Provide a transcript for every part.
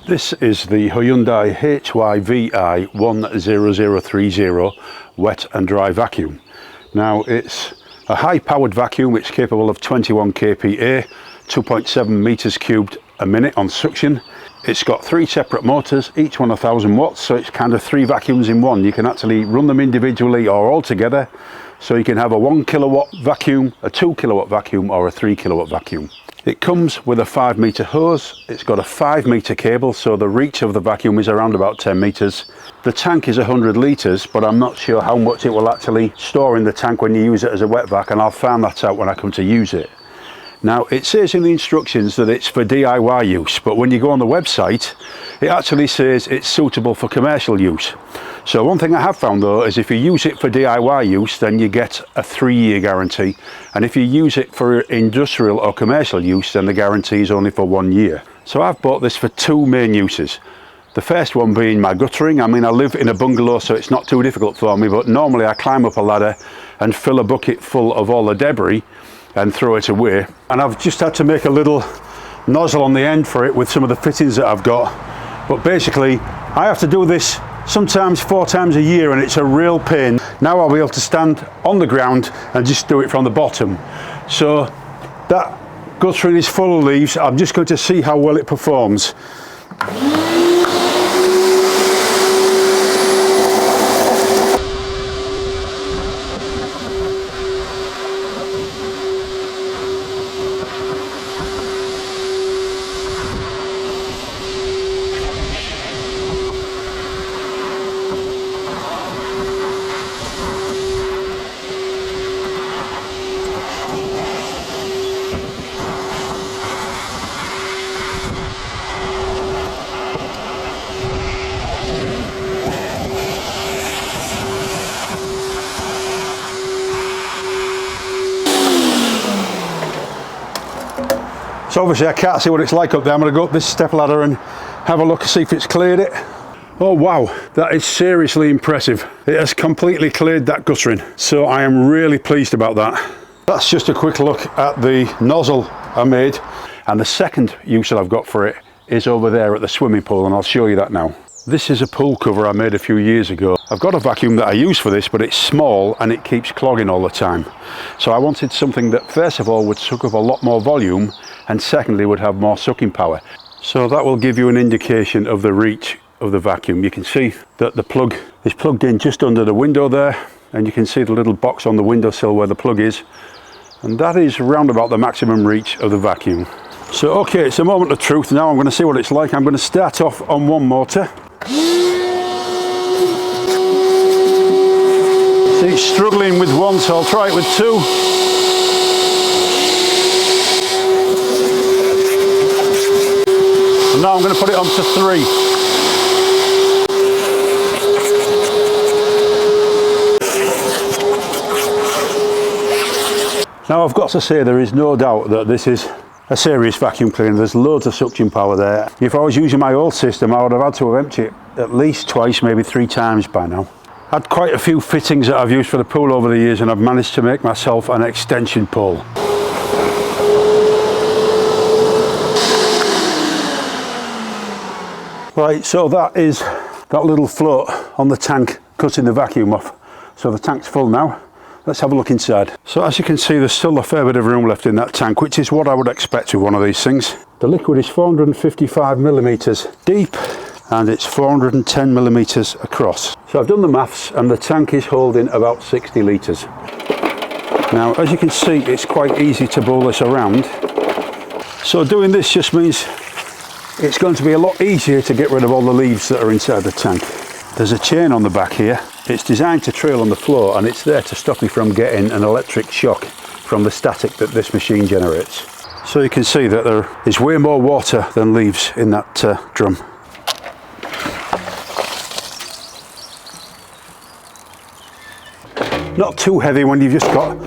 This is the Hyundai HYVI10030 wet and dry vacuum. Now it's a high powered vacuum. It's capable of 21 kPa, 2.7 meters cubed a minute on suction. It's got 3 separate motors, each one 1000 watts, so it's kind of 3 vacuums in one. You can actually run them individually or all together, so you can have a 1 kilowatt vacuum, a 2 kilowatt vacuum, or a 3 kilowatt vacuum. It comes with a 5 meter hose. It's got a 5 meter cable, so the reach of the vacuum is around about 10 meters. The tank is 100 litres, but I'm not sure how much it will actually store in the tank when you use it as a wet vac, and I'll find that out when I come to use it. Now, it says in the instructions that it's for DIY use, but when you go on the website, it actually says it's suitable for commercial use. So one thing I have found though is if you use it for DIY use, then you get a 3-year guarantee, and if you use it for industrial or commercial use, then the guarantee is only for 1 year. So I've bought this for 2 main uses. The first one being my guttering. I mean, I live in a bungalow, so it's not too difficult for me, but normally I climb up a ladder and fill a bucket full of all the debris and throw it away. And I've just had to make a little nozzle on the end for it with some of the fittings that I've got. But basically, I have to do this sometimes 4 times a year, and it's a real pain. Now I'll be able to stand on the ground and just do it from the bottom. So that guttering is full of leaves. I'm just going to see how well it performs. So obviously I can't see what it's like up there. I'm going to go up this step ladder and have a look and see if it's cleared it. Oh wow, that is seriously impressive. It has completely cleared that guttering. So I am really pleased about that. That's just a quick look at the nozzle I made. And the second use that I've got for it is over there at the swimming pool, and I'll show you that now. This is a pool cover I made a few years ago. I've got a vacuum that I use for this, but it's small and it keeps clogging all the time. So I wanted something that first of all would suck up a lot more volume, and secondly would have more sucking power. So that will give you an indication of the reach of the vacuum. You can see that the plug is plugged in just under the window there, and you can see the little box on the windowsill where the plug is, and that is round about the maximum reach of the vacuum. So okay, it's a moment of truth. Now I'm going to see what it's like. I'm going to start off on one motor. See, it's struggling with one, so I'll try it with 2. And now I'm going to put it on to 3. Now I've got to say, there is no doubt that this is a serious vacuum cleaner. There's loads of suction power there. If I was using my old system, I would have had to have emptied it at least twice, maybe 3 times by now. I had quite a few fittings that I've used for the pool over the years, and I've managed to make myself an extension pole. Right, so that is that little float on the tank cutting the vacuum off. So the tank's full now. Let's have a look inside. So as you can see, there's still a fair bit of room left in that tank, which is what I would expect with one of these things. The liquid is 455 millimeters deep, and it's 410 millimeters across. So I've done the maths, and the tank is holding about 60 litres. Now, as you can see, it's quite easy to bowl this around. So doing this just means it's going to be a lot easier to get rid of all the leaves that are inside the tank. There's a chain on the back here. It's designed to trail on the floor, and it's there to stop me from getting an electric shock from the static that this machine generates. So you can see that there is way more water than leaves in that drum. Not too heavy when you've just got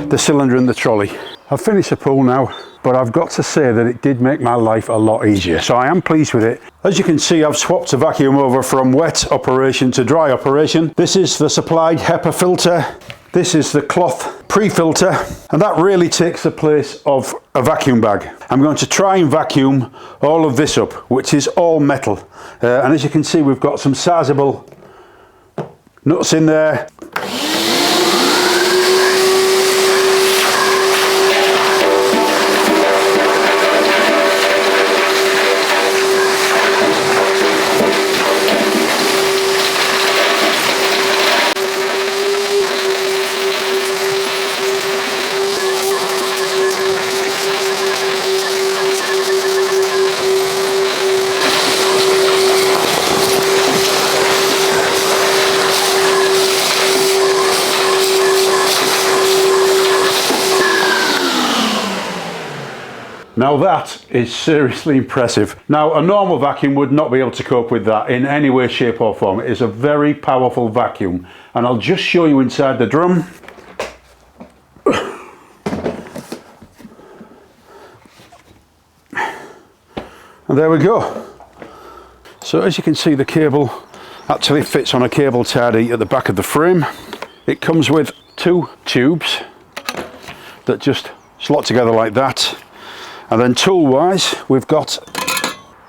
the cylinder and the trolley. I've finished the pool now, but I've got to say that it did make my life a lot easier, so I am pleased with it. As you can see, I've swapped the vacuum over from wet operation to dry operation. This is the supplied HEPA filter. This is the cloth pre-filter, and that really takes the place of a vacuum bag. I'm going to try and vacuum all of this up, which is all metal. And as you can see, we've got some sizable nuts in there. Now that is seriously impressive. Now a normal vacuum would not be able to cope with that in any way, shape or form. It is a very powerful vacuum, and I'll just show you inside the drum. And there we go. So as you can see, the cable actually fits on a cable tidy at the back of the frame. It comes with two tubes that just slot together like that. And then tool wise, we've got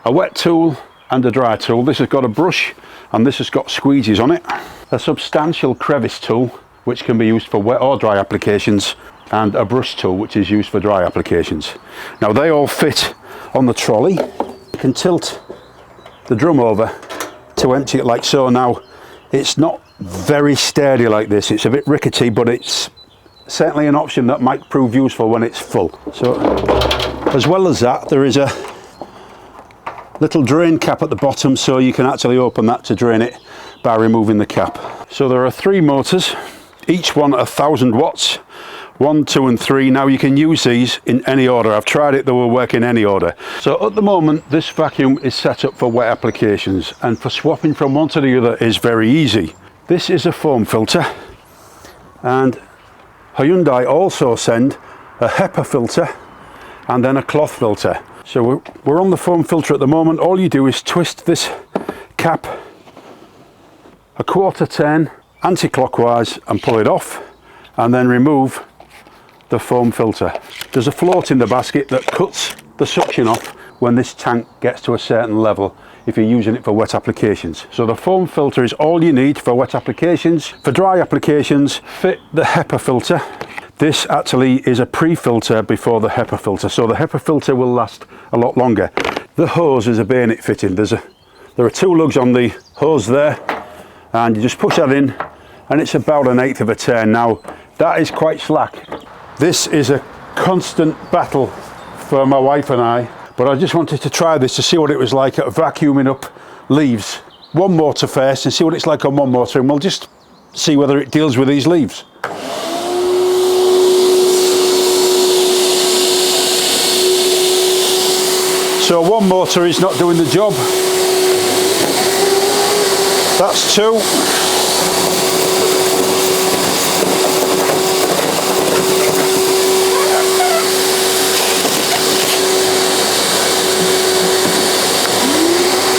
a wet tool and a dry tool. This has got a brush and this has got squeegees on it. A substantial crevice tool, which can be used for wet or dry applications, and a brush tool, which is used for dry applications. Now they all fit on the trolley. You can tilt the drum over to empty it like so. Now it's not very sturdy like this, it's a bit rickety, but it's certainly an option that might prove useful when it's full. So as well as that, there is a little drain cap at the bottom, so you can actually open that to drain it by removing the cap. So there are 3 motors, each one 1000 watts, 1, 2 and 3. Now you can use these in any order. I've tried it, they will work in any order. So at the moment this vacuum is set up for wet applications, and for swapping from one to the other is very easy. This is a foam filter, and Hyundai also send a HEPA filter and then a cloth filter. So we're on the foam filter at the moment. All you do is twist this cap a quarter turn anti-clockwise and pull it off, and then remove the foam filter. There's a float in the basket that cuts the suction off when this tank gets to a certain level if you're using it for wet applications. So the foam filter is all you need for wet applications. For dry applications, fit the HEPA filter. This actually is a pre-filter before the HEPA filter, so the HEPA filter will last a lot longer. The hose is a bayonet fitting. There are 2 lugs on the hose there, and you just push that in, and it's about 1/8 of a turn. Now that is quite slack. This is a constant battle for my wife and I, but I just wanted to try this to see what it was like at vacuuming up leaves. One motor first and see what it's like on one motor, and we'll just see whether it deals with these leaves. So one motor is not doing the job. That's 2.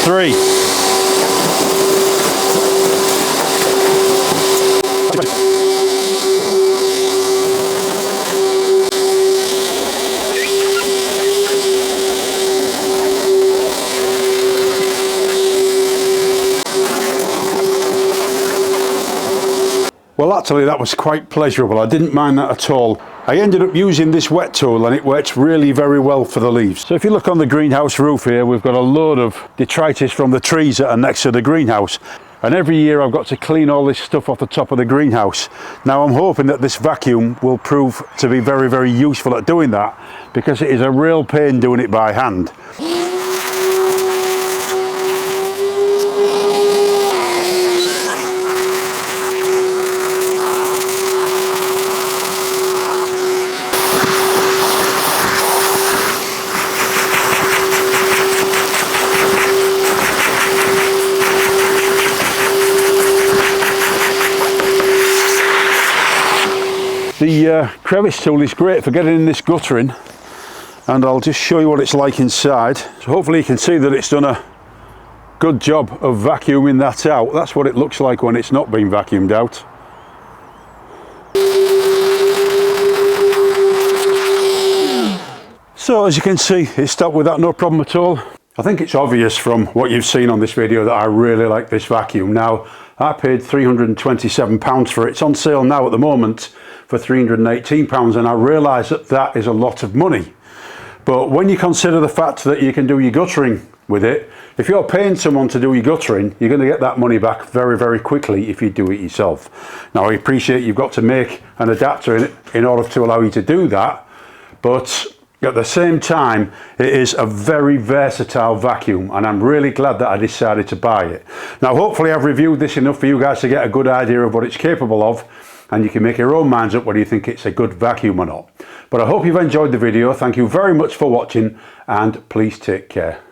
Three. Well, actually that was quite pleasurable. I didn't mind that at all. I ended up using this wet tool and it works really very well for the leaves. So if you look on the greenhouse roof here, we've got a load of detritus from the trees that are next to the greenhouse. And every year I've got to clean all this stuff off the top of the greenhouse. Now I'm hoping that this vacuum will prove to be very, very useful at doing that, because it is a real pain doing it by hand. The crevice tool is great for getting in this guttering, and I'll just show you what it's like inside. So hopefully you can see that it's done a good job of vacuuming that out. That's what it looks like when it's not been vacuumed out. So as you can see, it stopped with that, no problem at all. I think it's obvious from what you've seen on this video that I really like this vacuum. Now, I paid £327 for it. It's on sale now at the moment for £318, and I realise that that is a lot of money. But when you consider the fact that you can do your guttering with it, if you're paying someone to do your guttering, you're going to get that money back very, very quickly if you do it yourself. Now, I appreciate you've got to make an adapter in order to allow you to do that, but at the same time, it is a very versatile vacuum, and I'm really glad that I decided to buy it. Now, hopefully I've reviewed this enough for you guys to get a good idea of what it's capable of, and you can make your own minds up whether you think it's a good vacuum or not. But I hope you've enjoyed the video. Thank you very much for watching, and please take care.